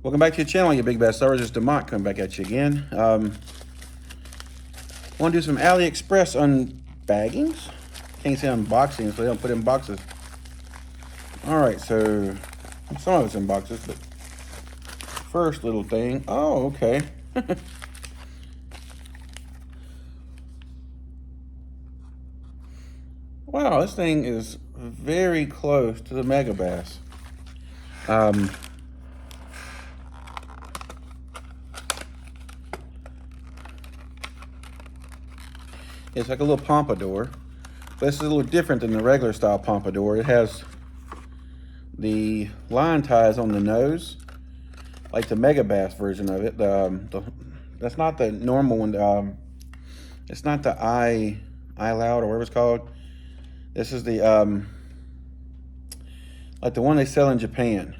Welcome back to the channel, you big bass stars. It's DeMont coming back at you again. Want to do some AliExpress unbaggings. Can't say unboxings, so they don't put in boxes. All right, so some of it's in boxes, but first little thing. Oh, okay. Wow, this thing is very close to the Mega Bass. It's like a little pompadour. This is a little different than the regular style pompadour. It has the line ties on the nose, like the Mega Bass version of it. That's not the normal one. It's not the eye loud or whatever it's called. This is the like the one they sell in Japan.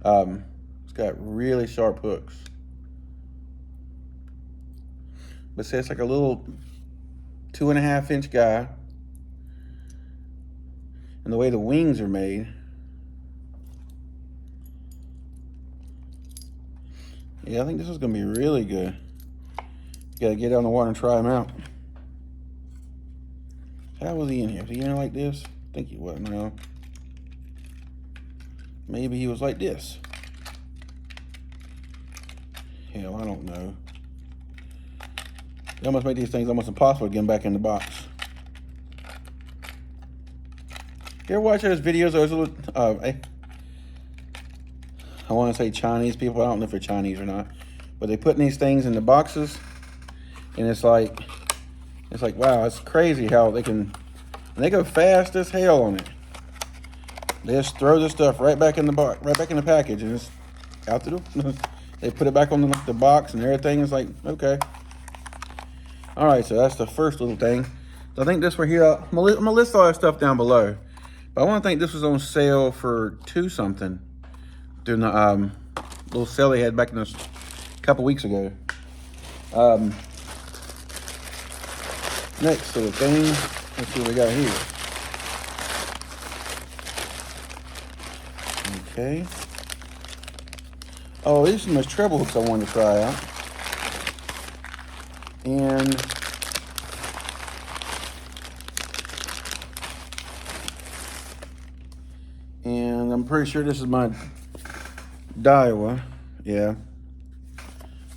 It's got really sharp hooks. But see, it's like a little 2.5-inch guy. And the way the wings are made, yeah, I think this is gonna be really good. You gotta get on the water and try them out. How was he in here? Was he in here like this? I think he was. No. Maybe he was like this. Hell, I don't know. They almost make these things almost impossible to get them back in the box. You ever watch those videos? Those little, I want to say Chinese people. I don't know if they're Chinese or not, but they put these things in the boxes, and it's like wow, it's crazy how they can. They go fast as hell on it. They just throw this stuff right back in the box, right back in the package, and it's out the door. They put it back on the box and everything. It's like, okay. All right, so that's the first little thing. So I think this right here, I'm gonna list all that stuff down below. But I want to think this was on sale for $2 something during the little sale they had back in a couple weeks ago. Next little thing, let's see what we got here. Okay. Oh, these are some treble hooks I wanted to try out. And I'm pretty sure this is my Daiwa. Yeah.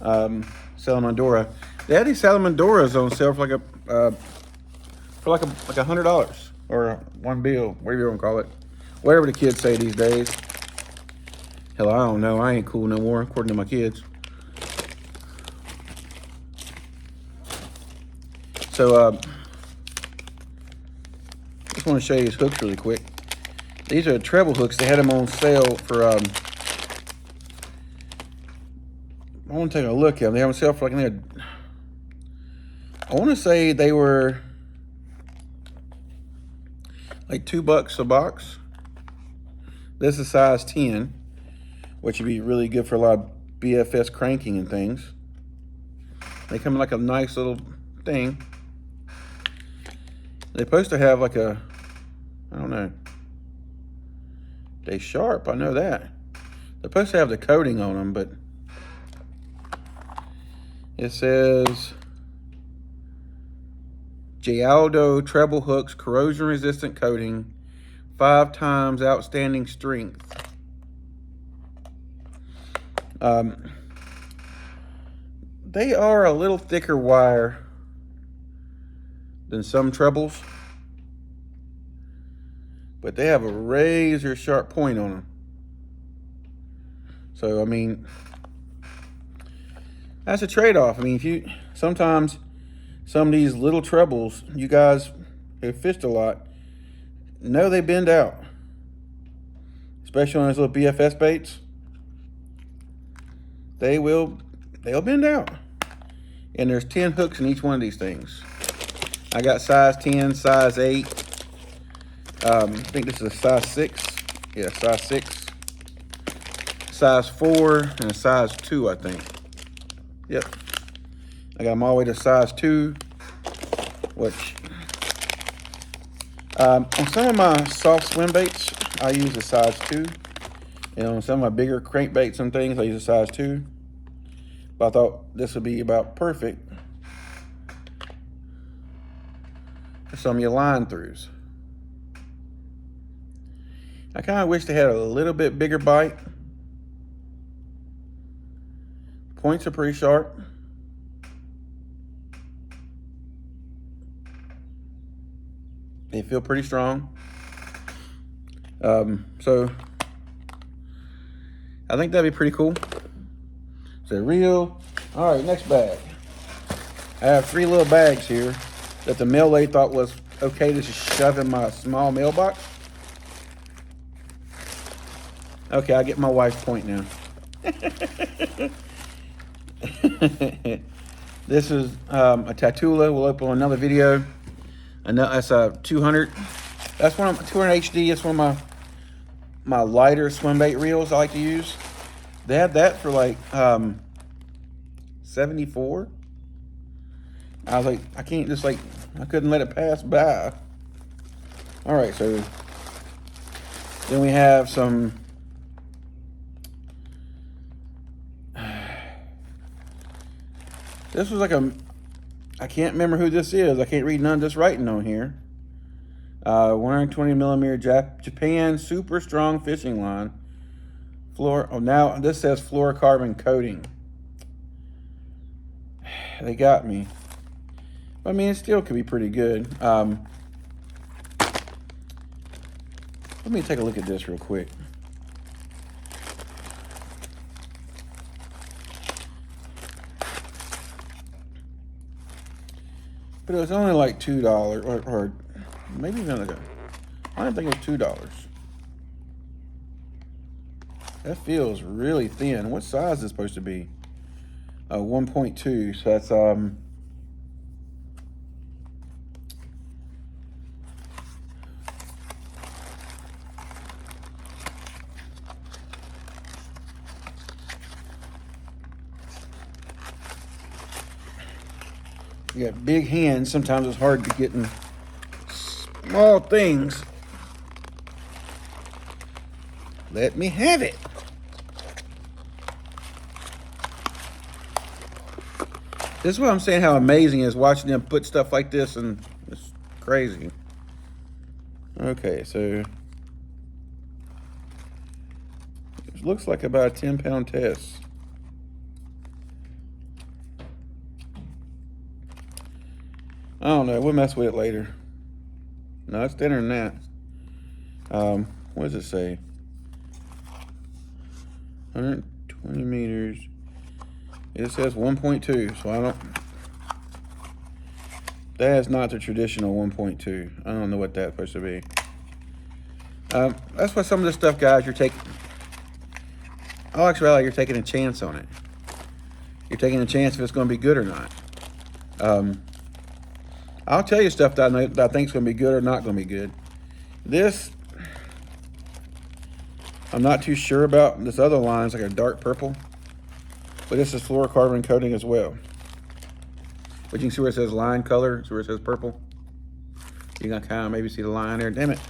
Salamandora. They had these Salamandoras on sale for like $100 or one bill, whatever you want to call it. Whatever the kids say these days. Hell, I don't know. I ain't cool no more, according to my kids. So, just want to show you these hooks really quick. These are treble hooks. They had them on sale for, I want to take a look at them. They have them on sale for like, I want to say they were like $2 a box. This is size 10, which would be really good for a lot of BFS cranking and things. They come in like a nice little thing. They're supposed to have like a, I don't know. They sharp, I know that. They're supposed to have the coating on them, but it says Gialdo treble hooks, corrosion resistant coating, 5 times outstanding strength. They are a little thicker wire than some trebles, but they have a razor sharp point on them. So I mean, that's a trade-off. I mean, sometimes some of these little trebles, you guys who fished a lot know they bend out, especially on those little BFS baits. They'll bend out, and there's 10 hooks in each one of these things. I got size 10, size 8. I think this is a size 6. Yeah, size 6. Size 4 and a size 2, I think. Yep. I got them all the way to size 2, which on some of my soft swim baits, I use a size 2. You know, some of my bigger crankbaits and things, I use a size 2. But I thought this would be about perfect for some of your line throughs. I kind of wish they had a little bit bigger bite. Points are pretty sharp. They feel pretty strong. So I think that'd be pretty cool. So reel. All right, next bag. I have 3 little bags here that the mail lady thought was okay to just shove in my small mailbox. Okay, I get my wife's point now. This is a Tatula. We'll open another video. And that's a 200. That's one of 200 HD. It's one of my lighter swim bait reels I like to use. They had that for like 74. I was like, I can't just like, I couldn't let it pass by. All right, so then we have some. This was like I can't remember who this is. I can't read none of this writing on here. 120 millimeter Japan super strong fishing line. Now this says fluorocarbon coating. They got me. I mean, it still could be pretty good. Let me take a look at this real quick. But it was only like $2, or maybe even like I don't think it was $2. That feels really thin. What size is it supposed to be? 1.2. So that's you got big hands. Sometimes it's hard to get in small things. Let me have it. This is what I'm saying, how amazing it is watching them put stuff like this, and it's crazy. Okay, so it looks like about a 10-pound test. I don't know. We'll mess with it later. No, it's thinner than that. What does it say? 120 meters. It says 1.2, so I don't. That is not the traditional 1.2. I don't know what that's supposed to be. That's why some of this stuff, guys, you're taking. Oh, actually, you're taking a chance on it. You're taking a chance if it's going to be good or not. I'll tell you stuff that I think is going to be good or not going to be good. This, I'm not too sure about. This other line is like a dark purple. But this is fluorocarbon coating as well. But you can see where it says line color, see where it says purple. You can kind of maybe see the line there. Damn it.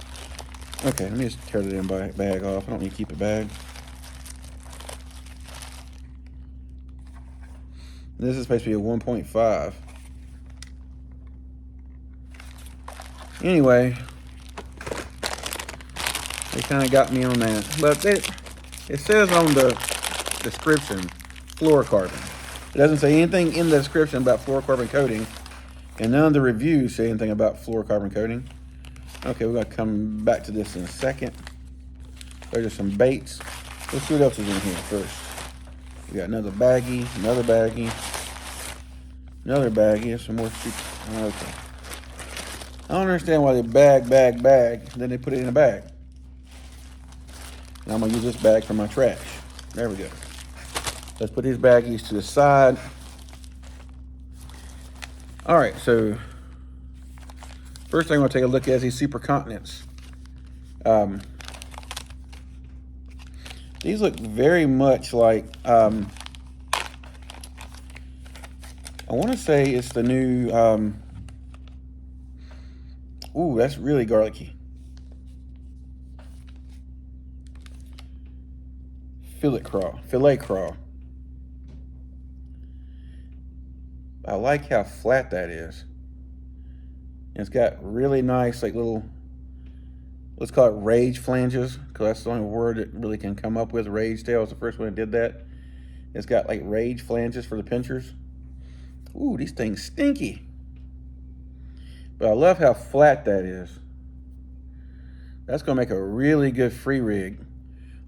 Okay, let me just tear the damn bag off. I don't need to keep a bag. This is supposed to be a 1.5. Anyway, they kind of got me on that. But it says on the description, fluorocarbon. It doesn't say anything in the description about fluorocarbon coating, and none of the reviews say anything about fluorocarbon coating. Okay, we're gonna come back to this in a second. There's just some baits. Let's see what else is in here first. We got another baggie, another baggie, another baggie. There's some more. Okay. I don't understand why they bag, then they put it in a bag. And I'm gonna use this bag for my trash. There we go. Let's put these baggies to the side. All right, so first thing I'm gonna take a look at is these supercontinents. These look very much like, I wanna say it's the new, ooh, that's really garlicky. fillet craw. I like how flat that is. And it's got really nice, like little, let's call it rage flanges, because that's the only word it really can come up with. Rage tail is the first one that did that. It's got like rage flanges for the pinchers. Ooh, these things stinky. But I love how flat that is. That's gonna make a really good free rig,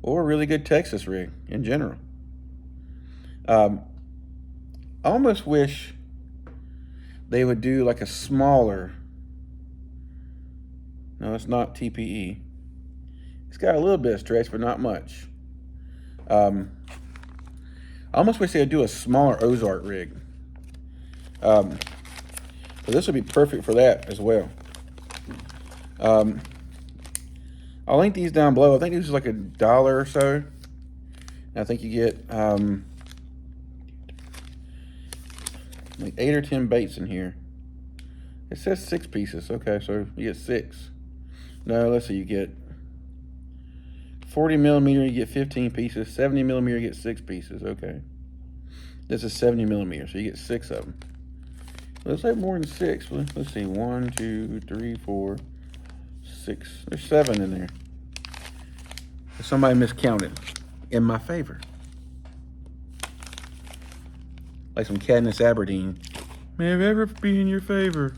or a really good Texas rig in general. I almost wish they would do like a smaller, no, it's not TPE. It's got a little bit of stretch, but not much. I almost wish they would do a smaller Ozark rig. So this would be perfect for that as well. I'll link these down below. I think these are like $1 or so. And I think you get like 8 or 10 baits in here. It says 6 pieces. Okay, so you get 6. No, let's see, you get 40 millimeter, you get 15 pieces. 70 millimeter, you get 6 pieces. Okay. This is 70 millimeter, so you get 6 of them. Let's say more than 6. Let's see, 1, 2, 3, 4, 6. There's 7 in there. Somebody miscounted in my favor. Like some Cadmus Aberdeen. May I ever be in your favor?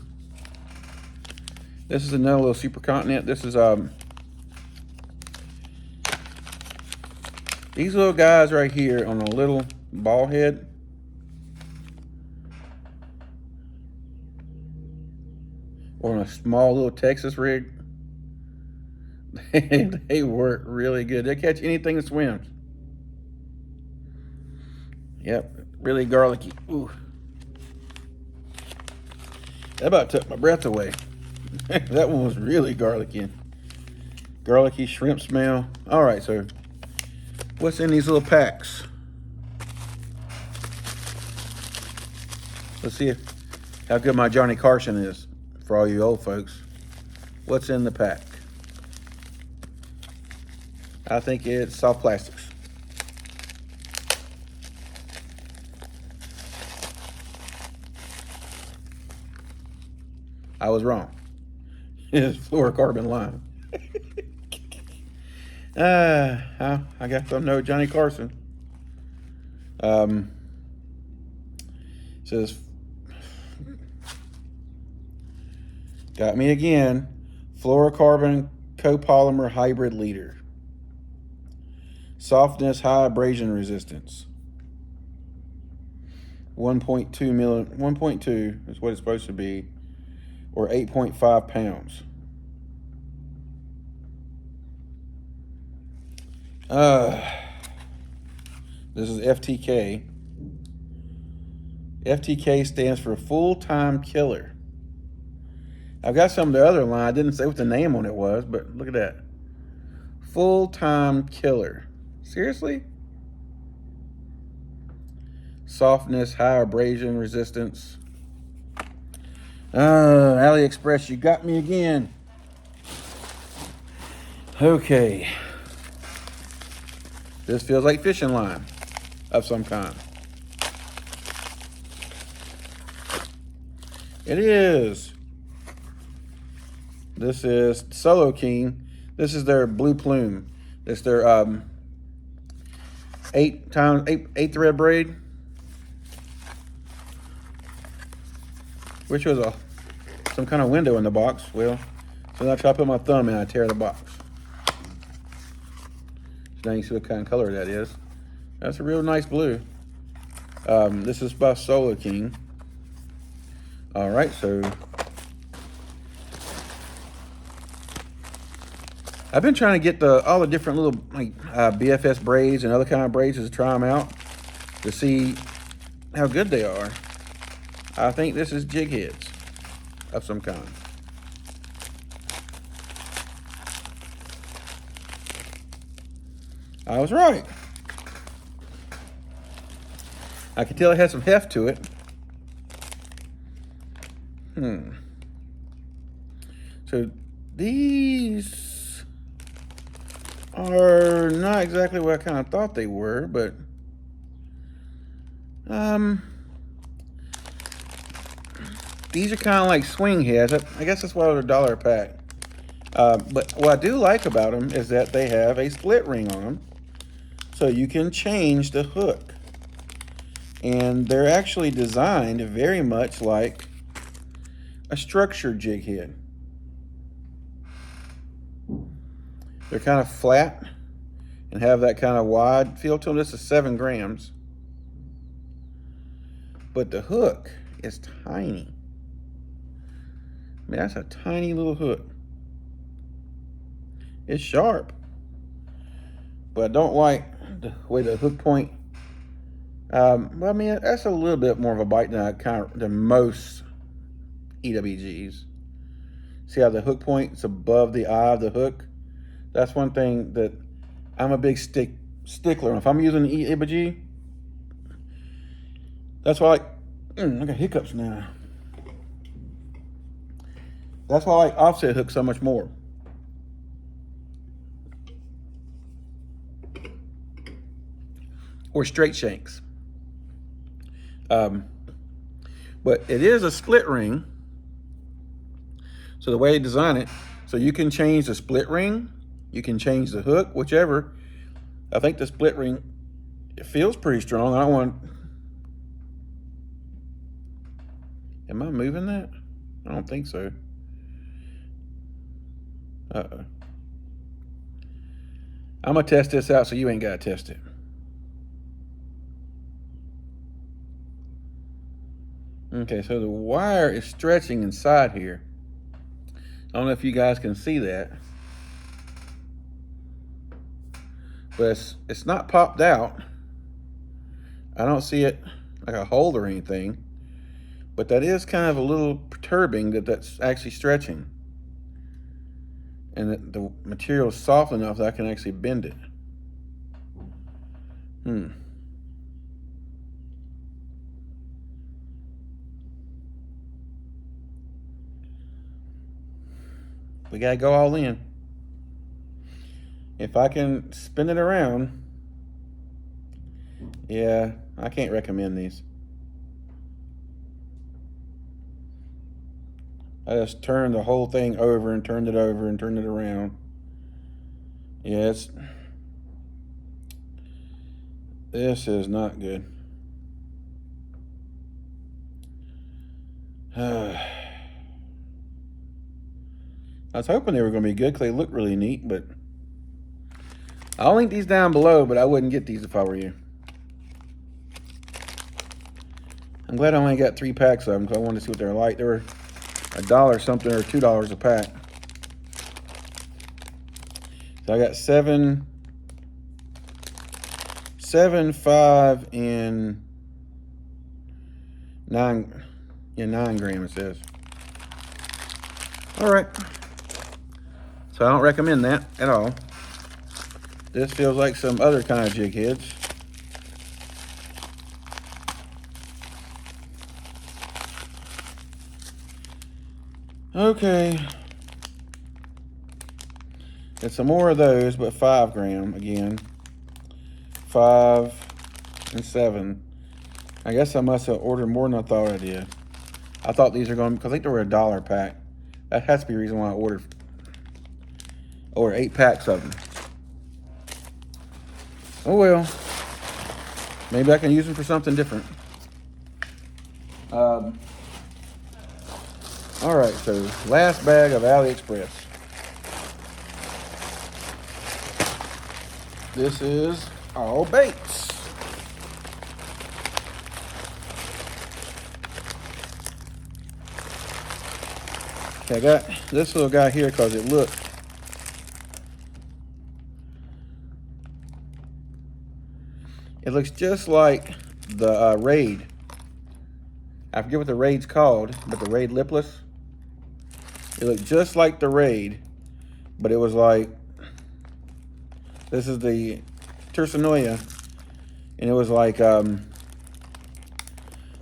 This is another little supercontinent. This is these little guys right here on a little ball head. Or on a small little Texas rig. They work really good. They catch anything that swims. Yep, really garlicky. Ooh. That about took my breath away. That one was really garlicky. Garlicky shrimp smell. All right, so what's in these little packs? Let's see how good my Johnny Carson is for all you old folks. What's in the pack? I think it's soft plastics. I was wrong. It's fluorocarbon lime. I guess I know Johnny Carson. Says, got me again, fluorocarbon copolymer hybrid leader. Softness, high abrasion resistance. 1.2 is what it's supposed to be, or 8.5 pounds. This is FTK. FTK stands for full-time killer. I've got some of the other line. I didn't say what the name on it was, but look at that. Full-time killer. Seriously? Softness, high abrasion resistance. AliExpress, you got me again. Okay. This feels like fishing line of some kind. It is. This is SOLOKING. This is their blue plume. It's their 8 thread braid, which was some kind of window in the box. Well, so now I try to put my thumb in, I tear the box. So now you see what kind of color that is. That's a real nice blue. This is by SOLOKING. All right, so I've been trying to get all the different little like BFS braids and other kind of braids to try them out to see how good they are. I think this is jig heads of some kind. I was right. I could tell it had some heft to it. So these are not exactly what I kind of thought they were, but these are kind of like swing heads. I guess that's why they're $1 a pack. But what I do like about them is that they have a split ring on them, so you can change the hook. And they're actually designed very much like a structured jig head. They're kind of flat and have that kind of wide feel to them. This is 7 grams. But the hook is tiny. I mean, that's a tiny little hook. It's sharp. But I don't like the way the hook point. Well, I mean, that's a little bit more of a bite than most EWGs. See how the hook point is above the eye of the hook? That's one thing that I'm a big stickler. If I'm using the EWG, that's why I got hiccups now. That's why I like offset hooks so much more. Or straight shanks. But it is a split ring. So the way they design it, so you can change the split ring, you can change the hook, whichever. I think the split ring, it feels pretty strong. I don't want. Am I moving that? I don't think so. Uh-oh. I'm gonna test this out so you ain't gotta test it. Okay, so the wire is stretching inside here. I don't know if you guys can see that. But it's not popped out. I don't see it like a hole or anything. But that is kind of a little perturbing that that's actually stretching. And the material is soft enough that I can actually bend it. We gotta go all in. If I can spin it around, yeah, I can't recommend these. I just turned the whole thing over and turned it over and turned it around. Yes, this is not good. I was hoping they were going to be good because they look really neat, but I'll link these down below, but I wouldn't get these if I were you. I'm glad I only got 3 packs of them because I wanted to see what they're like. They were $1 something or $2 a pack. So I got 7, 5, and 9. Yeah, 9 grams it says. All right. So I don't recommend that at all. This feels like some other kind of jig heads. Okay. Get some more of those, but 5 gram again. 5 and 7. I guess I must have ordered more than I thought I did. I thought these were going, because I think they were $1 a pack. That has to be the reason why I ordered 8 packs of them. Oh well. Maybe I can use them for something different. All right, so last bag of AliExpress. This is all baits. Okay, I got this little guy here because it looks. It looks just like the Raid. I forget what the Raid's called, but the Raid Lipless. It looked just like the Raid, but it was like, this is the TSURINOYA, and it was like, I want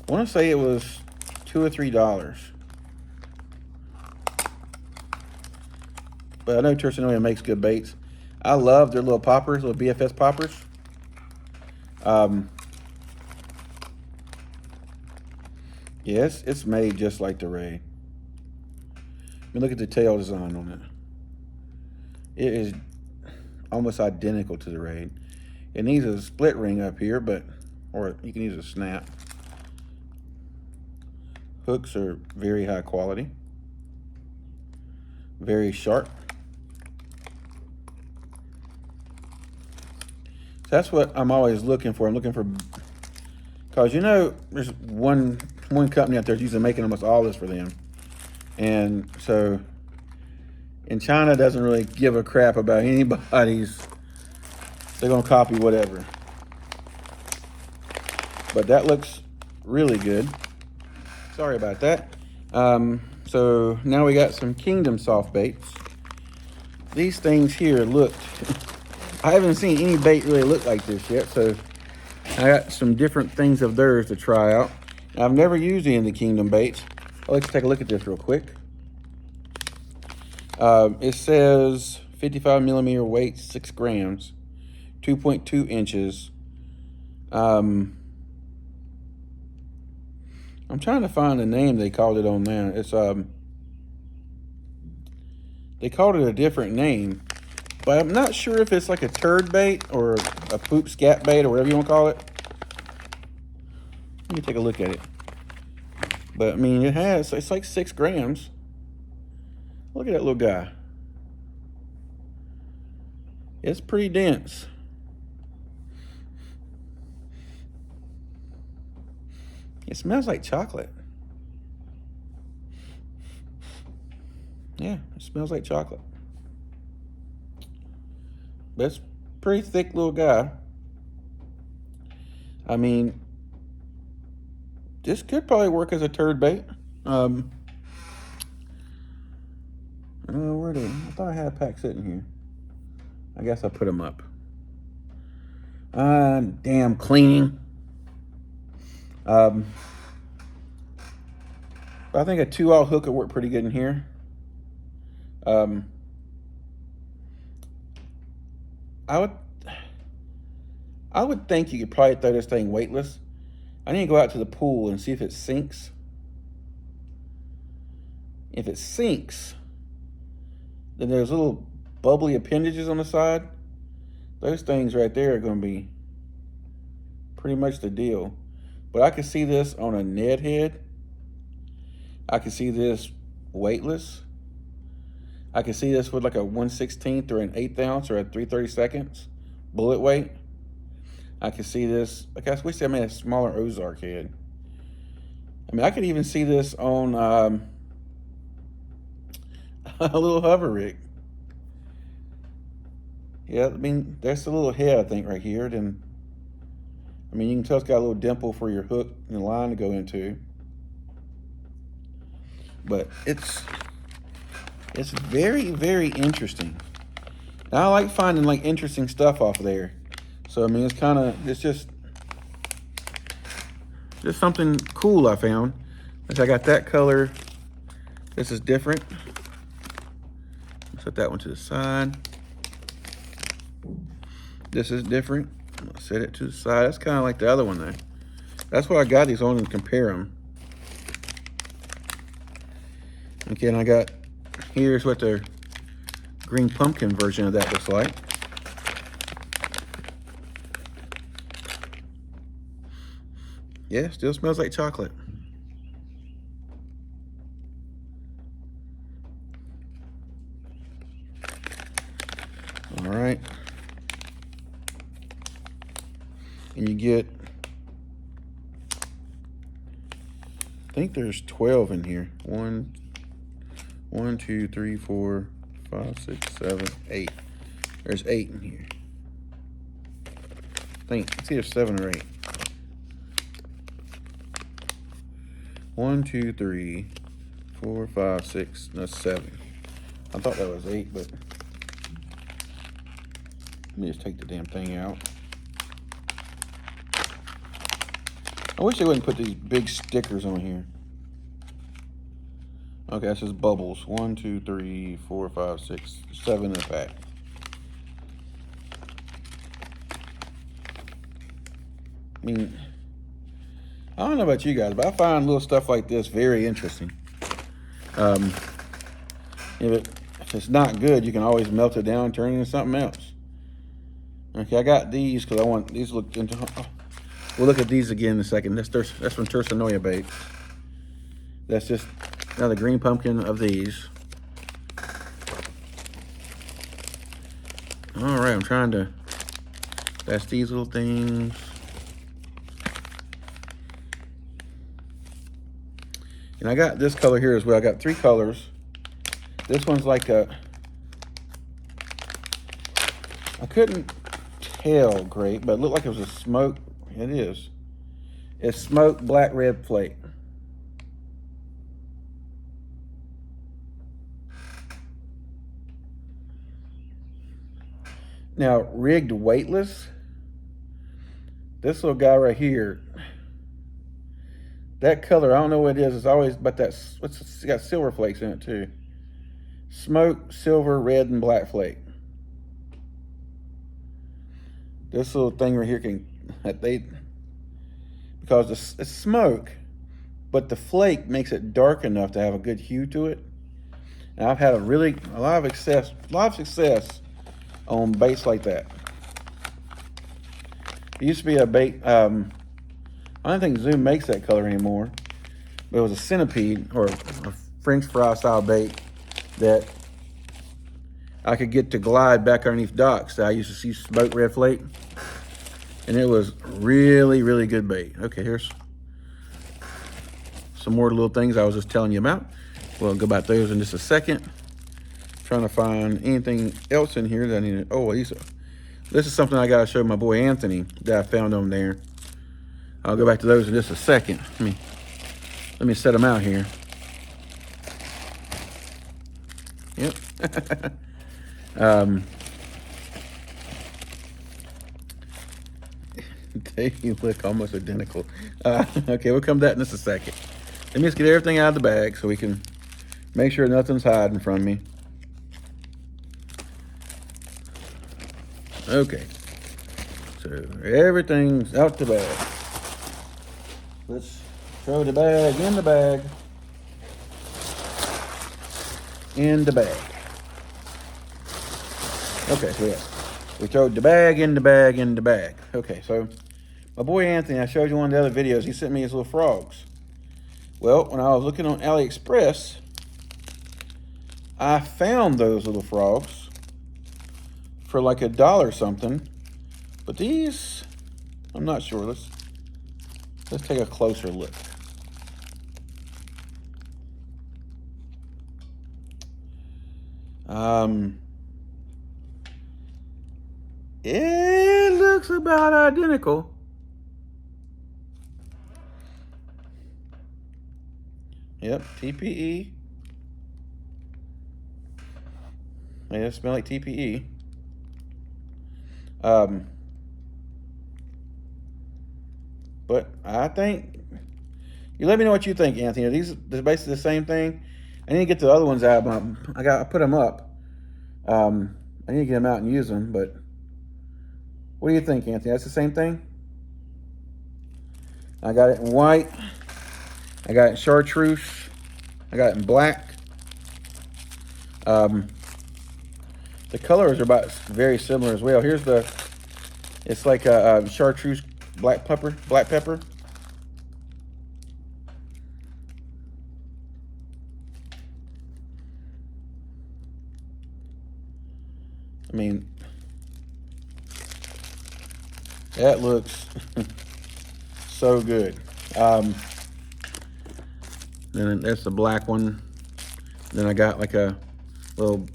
to say it was $2 or $3. But I know TSURINOYA makes good baits. I love their little poppers, little BFS poppers. Yes, it's made just like the Ray. I mean, look at the tail design on it. It is almost identical to the Raid. It needs a split ring up here, or you can use a snap. Hooks are very high quality, very sharp. So that's what I'm always looking for. I'm looking for, because you know, there's one company out there that's usually making almost all this for them. And so, and China doesn't really give a crap about anybody's, they're gonna copy whatever. But that looks really good. Sorry about that. So now we got some Kingdom soft baits. These things here look, I haven't seen any bait really look like this yet, so I got some different things of theirs to try out. I've never used any of the Kingdom baits. Let's take a look at this real quick. It says 55 millimeter weight, 6 grams, 2.2 inches. I'm trying to find the name they called it on there. It's they called it a different name, but I'm not sure if it's like a turd bait or a poop scat bait or whatever you want to call it. Let me take a look at it. But I mean, it's like 6 grams. Look at that little guy. It's pretty dense. It smells like chocolate. Yeah, it smells like chocolate. But it's a pretty thick little guy. I mean, this could probably work as a turd bait. I thought I had a pack sitting here. I guess I put them up. Damn cleaning. I think a 2-aught hook would work pretty good in here. I would think you could probably throw this thing weightless. I need to go out to the pool and see if it sinks. If it sinks, then there's little bubbly appendages on the side. Those things right there are going to be pretty much the deal. But I could see this on a Ned head. I could see this weightless. I could see this with like a 1/16 or an 1/8 ounce or a 3/32 bullet weight. I could see this, like I wish I made a smaller Ozark head. I mean, I could even see this on a little hover rig. Yeah, I mean, there's a little head, I think, right here. Then, I mean, you can tell it's got a little dimple for your hook and line to go into. But it's very, very interesting. And I like finding like interesting stuff off of there. So I mean, it's just something cool I found. I got that color. This is different. Set that one to the side. This is different. I'm gonna set it to the side. That's kind of like the other one there. That's why I got these on and compare them. Okay, and I got, here's what the green pumpkin version of that looks like. Yeah, still smells like chocolate. All right. And you get, I think there's 12 in here. 1, 2, 3, 4, 5, 6, 7, 8. There's 8 in here. I think it's either 7 or 8. 1, 2, 3, 4, 5, 6. That's 7. I thought that was 8, but let me just take the damn thing out. I wish they wouldn't put these big stickers on here. Okay, this is bubbles. 1, 2, 3, 4, 5, 6, 7 in the pack. I mean, I don't know about you guys, but I find little stuff like this very interesting. If it's not good, you can always melt it down and turn it into something else. Okay, I got these because I want these look into. Oh, we'll look at these again in a second. That's from TSURINOYA bait. That's just another green pumpkin of these. All right, I'm trying to. That's these little things. And I got this color here as well. I got 3 colors. This one's like a, I couldn't tell great, but it looked like it was a smoke. It is. It's smoked black red flake. Now, rigged weightless, this little guy right here, that color, I don't know what it is. It's always, but that's, it's got silver flakes in it too. Smoke, silver, red, and black flake. This little thing right here can, because it's smoke, but the flake makes it dark enough to have a good hue to it. And I've had a lot of success on baits like that. It used to be a bait, I don't think Zoom makes that color anymore, but it was a centipede or a French fry style bait that I could get to glide back underneath docks. I used to see smoked red flake, and it was really, really good bait. Okay, here's some more little things I was just telling you about. We'll go about those in just a second. Trying to find anything else in here that I need to, oh, this is something I gotta show my boy Anthony that I found on there. I'll go back to those in just a second. Let me set them out here. Yep. They look almost identical. Okay, we'll come to that in just a second. Let me just get everything out of the bag so we can make sure nothing's hiding from me. Okay, so everything's out the bag. Let's throw the bag in the bag. In the bag. Okay, so yeah, we throwed the bag in the bag in the bag. Okay, so my boy Anthony, I showed you one of the other videos, he sent me his little frogs. Well, when I was looking on AliExpress, I found those little frogs for like $1 something. But these, I'm not sure. Let's take a closer look. It looks about identical. Yep, TPE. They smell like TPE. But I think, you let me know what you think, Anthony. They're basically the same thing. I need to get the other ones out, but I put them up. I need to get them out and use them, but what do you think, Anthony? That's the same thing? I got it in white. I got it in chartreuse. I got it in black. The colors are about very similar as well. Here's it's like a chartreuse black pepper. I mean, that looks so good. Then that's the black one. Then I got like a little,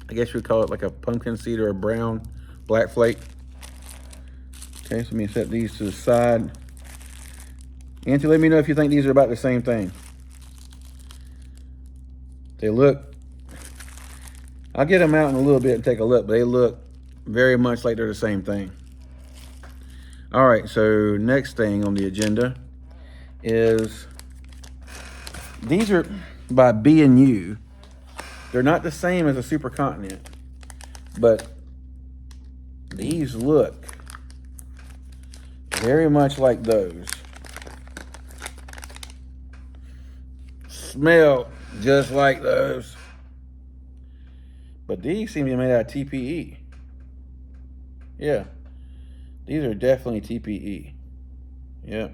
I guess you would call it like a pumpkin seed or a brown black flake. Okay, so let me set these to the side. Anthony, let me know if you think these are about the same thing. They look, I'll get them out in a little bit and take a look, but they look very much like they're the same thing. All right, so next thing on the agenda is, these are by B&U. They're not the same as a supercontinent, but these look Very much like those. Smell just like those. But these seem to be made out of TPE. Yeah. These are definitely TPE. Yeah.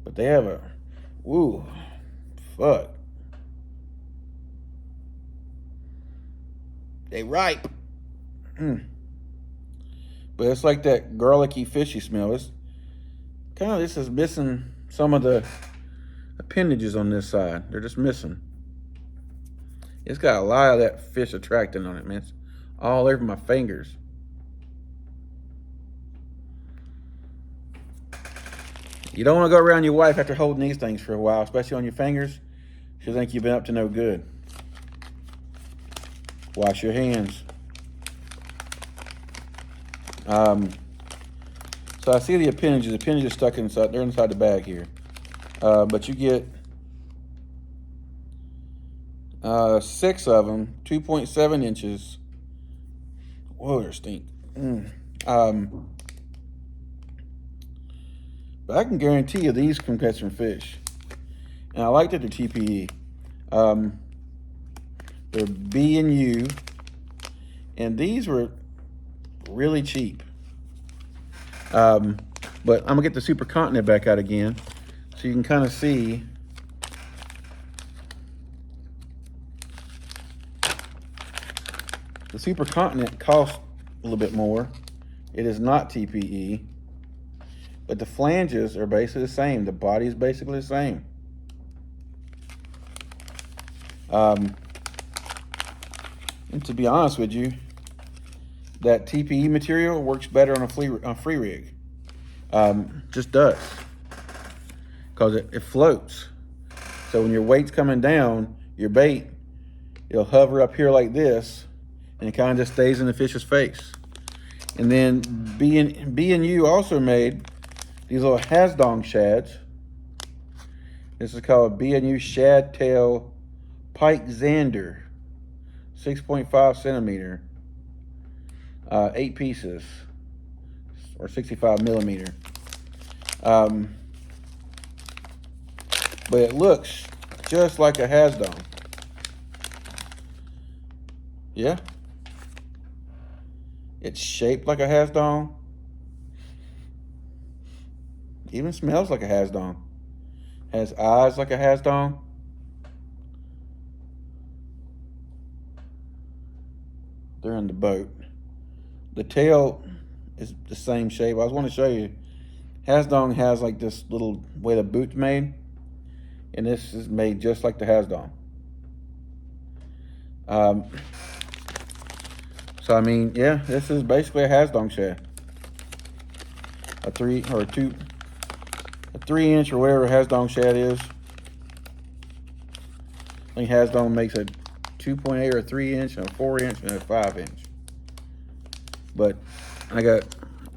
But they have a, ooh, fuck. They ripe. But it's like that garlicky, fishy smell. It's kind of, this is missing some of the appendages on this side. They're just missing. It's got a lot of that fish attractant on it, man. It's all over my fingers. You don't want to go around your wife after holding these things for a while, especially on your fingers. She'll think you've been up to no good. Wash your hands. So I see the appendages. The appendages stuck inside. They're inside the bag here. But you get 6 of them, 2.7 inches. Whoa, they stink. But I can guarantee you these can catch some fish. And I like that they're TPE. They're B&U. And these were really cheap. But I'm gonna get the Super Continent back out again so you can kind of see. The Super Continent costs a little bit more. It is not TPE, but the flanges are basically the same. The body is basically the same. And to be honest with you, that TPE material works better on a free rig. Just does. Because it floats. So when your weight's coming down, your bait, it'll hover up here like this, and it kind of just stays in the fish's face. And then B&U also made these little Hasdong shads. This is called B&U Shad Tail Pike Zander, 6.5 centimeter, 8 pieces, or 65 millimeter. But it looks just like a Hasdong. Yeah. It's shaped like a Hasdong. Even smells like a Hasdong. Has eyes like a Hasdong. They're in the boat. The tail is the same shape. I was want to show you. Hasdong has like this little way the boot's made. And this is made just like the Hasdong. So I mean, yeah, this is basically a Hasdong shad. A 3 inch or whatever Hasdong shad is. I think Hasdong makes a 2.8 or a 3 inch, and a 4 inch, and a 5 inch. But I got a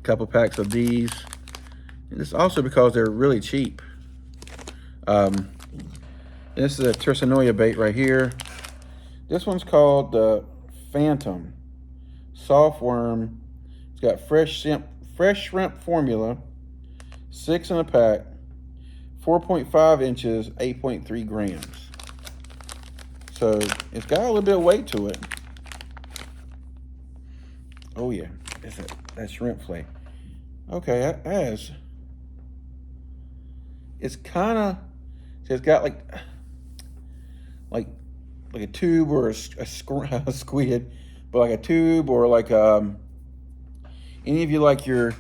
couple packs of these. And this is also because they're really cheap. This is a TSURINOYA bait right here. This one's called the Phantom Soft Worm. It's got fresh shrimp formula, 6 in a pack, 4.5 inches, 8.3 grams. So it's got a little bit of weight to it. Oh yeah, it's that shrimp fillet. Okay, that has. It's kind of. It's got like a tube or a squid, but like a tube or like any of you like your.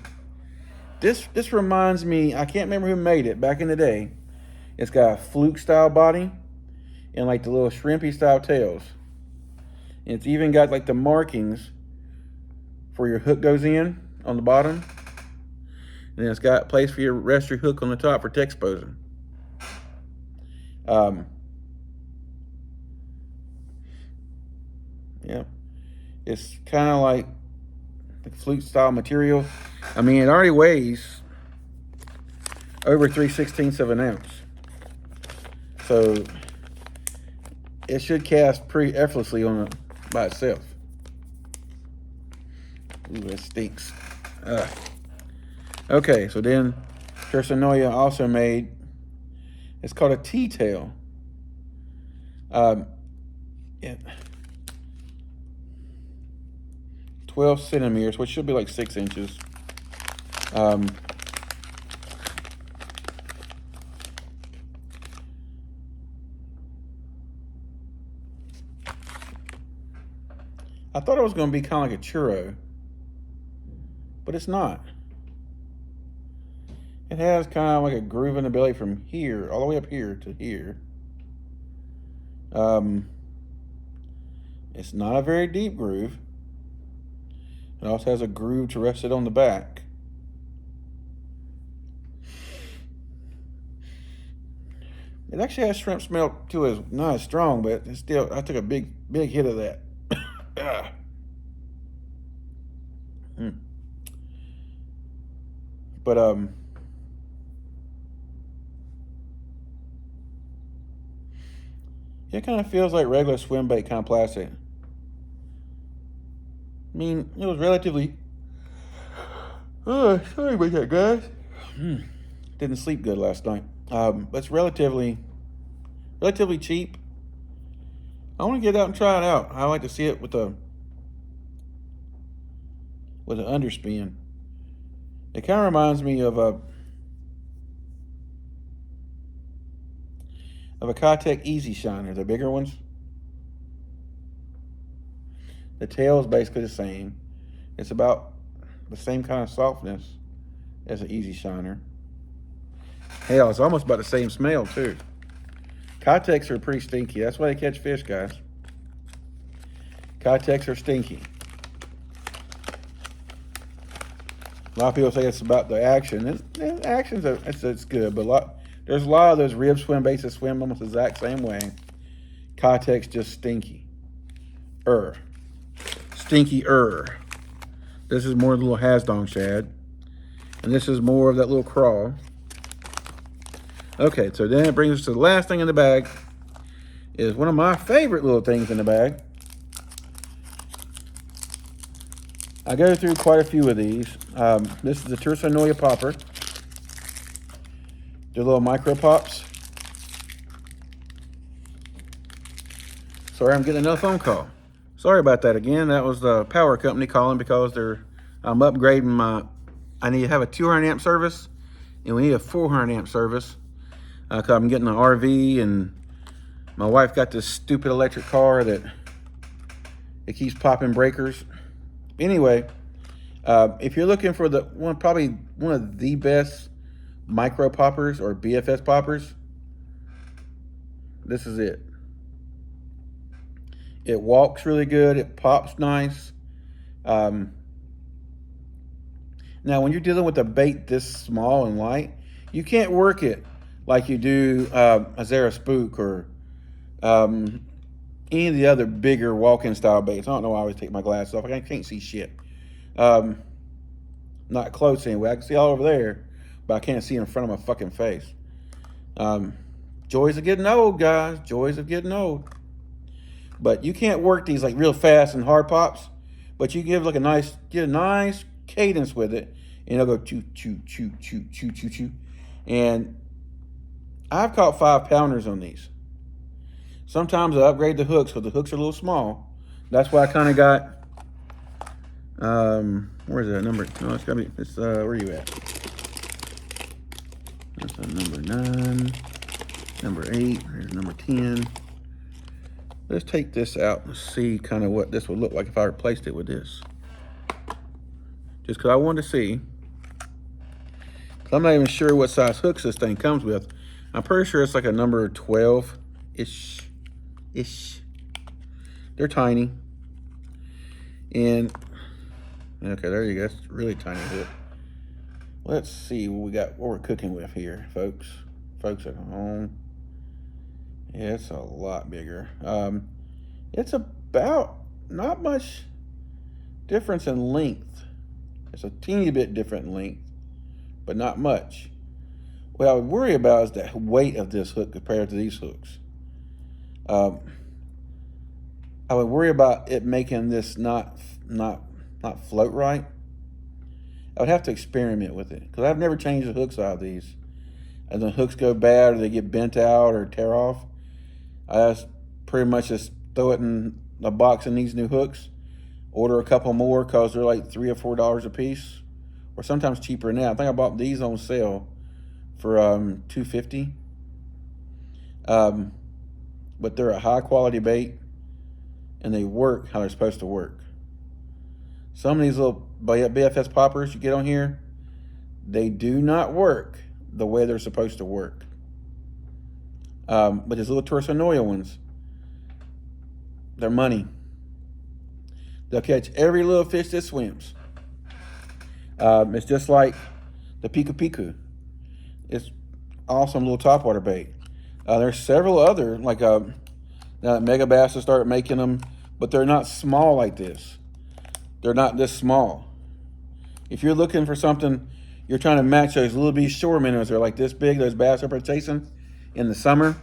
This reminds me. I can't remember who made it back in the day. It's got a fluke style body and like the little shrimpy style tails. And it's even got like the markings for your hook goes in on the bottom. And then it's got a place for your rest your hook on the top for text exposing. Yeah, it's kind of like the flute style material. I mean, it already weighs over 3/16 of an ounce. So it should cast pretty effortlessly on it by itself. Ooh, that stinks. Okay, so then TSURINOYA also made, it's called a T-tail. Yeah, 12 centimeters, which should be like 6 inches. I thought it was going to be kind of like a churro, but it's not. It has kind of like a groove in the belly from here, all the way up here to here. It's not a very deep groove. It also has a groove to rest it on the back. It actually has shrimp smell to it. Not as strong, but it's still, I took a big hit of that. But it kind of feels like regular swim bait kind of plastic. I mean, it was relatively. Oh, sorry about that, guys. Didn't sleep good last night. But it's relatively cheap. I want to get out and try it out. I like to see it with an underspin. It kind of reminds me of a Keitech Easy Shiner, the bigger ones. The tail is basically the same. It's about the same kind of softness as an Easy Shiner. Hell, it's almost about the same smell too. Keitechs are pretty stinky. That's why they catch fish, guys. Keitechs are stinky. A lot of people say it's about the action. Action's it's good, but there's a lot of those rib swim baits that swim almost the exact same way. Keitechs just stinky. Stinky-er. This is more of the little Hasdong shad. And this is more of that little crawl. Okay, so then it brings us to the last thing in the bag. Is one of my favorite little things in the bag. I go through quite a few of these. This is the TSURINOYA popper. The little micro pops. Sorry, I'm getting another phone call. Sorry about that again. That was the power company calling because I'm upgrading I need to have a 200 amp service and we need a 400 amp service. Cause I'm getting an RV and my wife got this stupid electric car that it keeps popping breakers. Anyway, if you're looking for probably one of the best micro poppers or BFS poppers, this is it. It walks really good. It pops nice. Now, when you're dealing with a bait this small and light, you can't work it like you do a Zara Spook or any of the other bigger walk-in style baits. I don't know why I always take my glasses off. I can't see shit. Not close anyway. I can see all over there, but I can't see in front of my fucking face. Joys of getting old, guys. Joys of getting old. But you can't work these like real fast and hard pops, but you give like get a nice cadence with it, and it'll go choo, choo, choo, choo, choo, choo, choo. And I've caught 5-pounders on these. Sometimes I upgrade the hooks because the hooks are a little small. That's why I kind of got, where's that number? No, it's gotta be, where are you at? That's number 9, number 8, here's number 10. Let's take this out and see kind of what this would look like if I replaced it with this. Just because I wanted to see. Because I'm not even sure what size hooks this thing comes with. I'm pretty sure it's like a number 12-ish. They're tiny. And, okay, there you go. It's a really tiny hook. Let's see what we're cooking with here, folks. Folks at home. Yeah, it's a lot bigger. It's about not much difference in length. It's a teeny bit different in length, but not much. What I would worry about is the weight of this hook compared to these hooks. I would worry about it making this not float right. I would have to experiment with it because I've never changed the hooks out of these. And the hooks go bad or they get bent out or tear off, I just pretty much just throw it in a box in these new hooks, order a couple more because they're like $3 or $4 a piece, or sometimes cheaper than that. I think I bought these on sale for $2.50. But they're a high quality bait and they work how they're supposed to work. Some of these little BFS poppers you get on here, they do not work the way they're supposed to work. But these little TSURINOYA ones, they're money. They'll catch every little fish that swims. It's just like the Piku Piku. It's awesome little topwater bait. There's several other, like now that Mega Bass has started making them, but they're not small like this. They're not this small. If you're looking for something, you're trying to match those little bitty shore minnows. They're like this big, those bass up there chasing in the summer.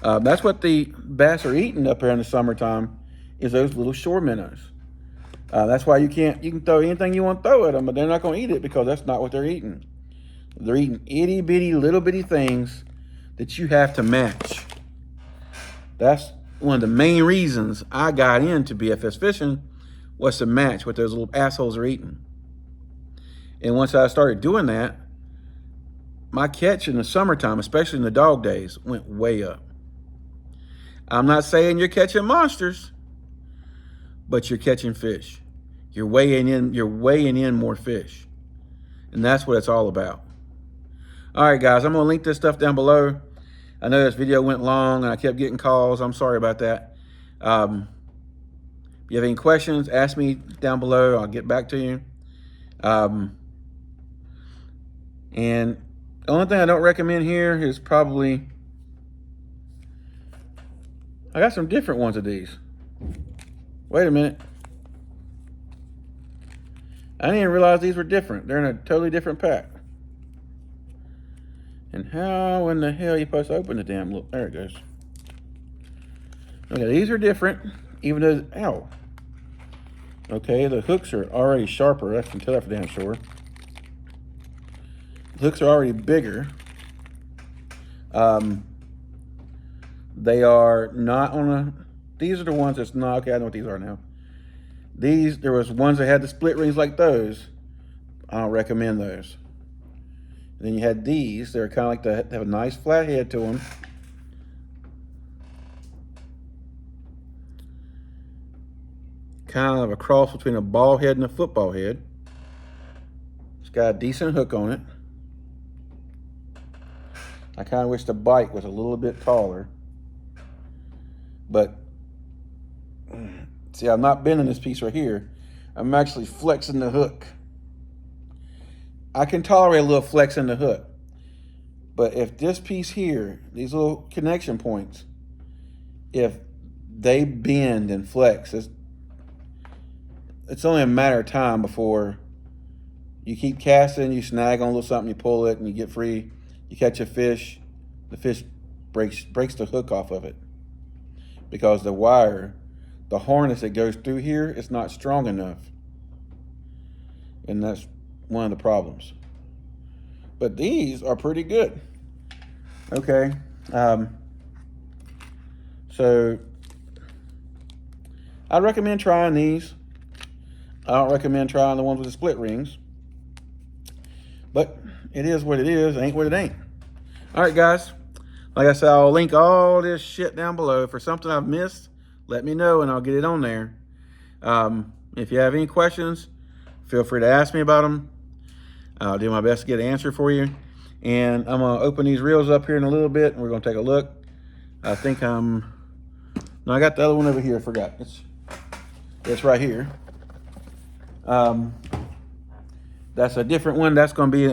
That's what the bass are eating up here in the summertime, is those little shore minnows. That's why you can throw anything you want to throw at them, but they're not going to eat it because that's not what they're eating. They're eating itty bitty, little bitty things that you have to match. That's one of the main reasons I got into BFS fishing, was to match what those little assholes are eating. And once I started doing that, my catch in the summertime, especially in the dog days, went way up. I'm not saying you're catching monsters, but you're catching fish. You're weighing in more fish. And that's what it's all about. All right, guys, I'm gonna link this stuff down below. I know this video went long and I kept getting calls. I'm sorry about that. If you have any questions, ask me down below. I'll get back to you. And the only thing I don't recommend here is probably, I got some different ones of these. Wait a minute. I didn't even realize these were different. They're in a totally different pack. And how in the hell are you supposed to open the damn look? There it goes. Okay, these are different, even though, ow. Okay, the hooks are already sharper. I can tell that for damn sure. The hooks are already bigger. They are not on a, these are the ones that's not, okay, I know what these are now. These, there was ones that had the split rings like those. I don't recommend those. And then you had these, they're kind of like, they have a nice flat head to them. Kind of a cross between a ball head and a football head. It's got a decent hook on it. I kind of wish the bite was a little bit taller. But, see, I'm not bending this piece right here. I'm actually flexing the hook. I can tolerate a little flex in the hook. But if this piece here, these little connection points, if they bend and flex, it's only a matter of time before you keep casting, you snag on a little something, you pull it, and you get free. You catch a fish, the fish breaks the hook off of it. Because the wire, the harness that goes through here, is not strong enough. And that's one of the problems. But these are pretty good. Okay. So I'd recommend trying these. I don't recommend trying the ones with the split rings. But it is what it is. It ain't what it ain't. All right, guys. Like I said, I'll link all this shit down below. For something I've missed, let me know and I'll get it on there. If you have any questions, feel free to ask me about them. I'll do my best to get an answer for you. And I'm going to open these reels up here in a little bit, and we're going to take a look. I think no, I got the other one over here. I forgot. It's right here. That's a different one. That's going to be,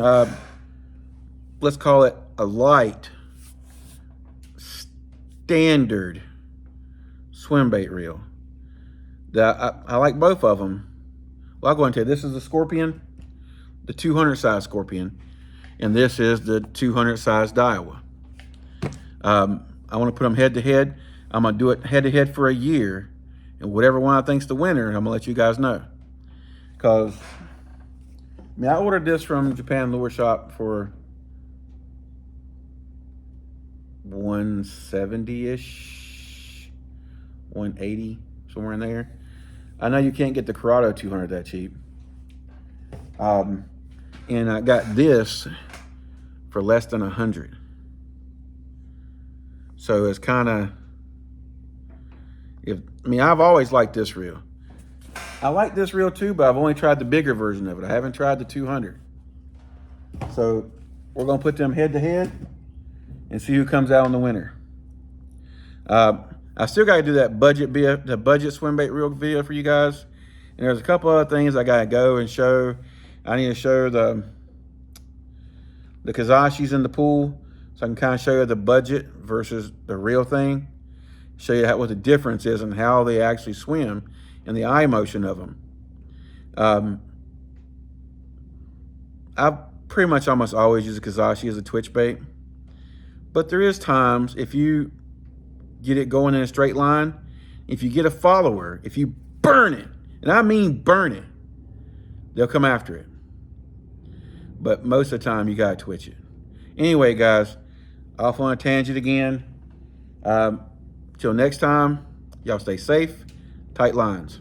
let's call it a light standard swim bait reel. I like both of them. Well, I'll go into it. This is the Scorpion, the 200 size Scorpion, and this is the 200 size Daiwa. I want to put them head to head. I'm going to do it head to head for a year, and whatever one I think's the winner, I'm going to let you guys know. Because I mean, I ordered this from Japan Lure Shop for $170-ish, $180, somewhere in there. I know you can't get the Corrado 200 that cheap. And I got this for less than $100. So it's kind of, I mean, I've always liked this reel. I like this reel too, but I've only tried the bigger version of it. I haven't tried the 200. So we're gonna put them head to head and see who comes out on the winner. I still gotta do that budget swim bait reel video for you guys. And there's a couple other things I gotta go and show. I need to show the Kazashis in the pool, so I can kind of show you the budget versus the real thing. Show you what the difference is and how they actually swim and the eye motion of them. I pretty much almost always use a Kazashi as a twitch bait, but there is times if you get it going in a straight line, if you get a follower, if you burn it, and I mean burn it, they'll come after it. But most of the time you gotta twitch it. Anyway, guys, off on a tangent again. Till next time, y'all stay safe, tight lines.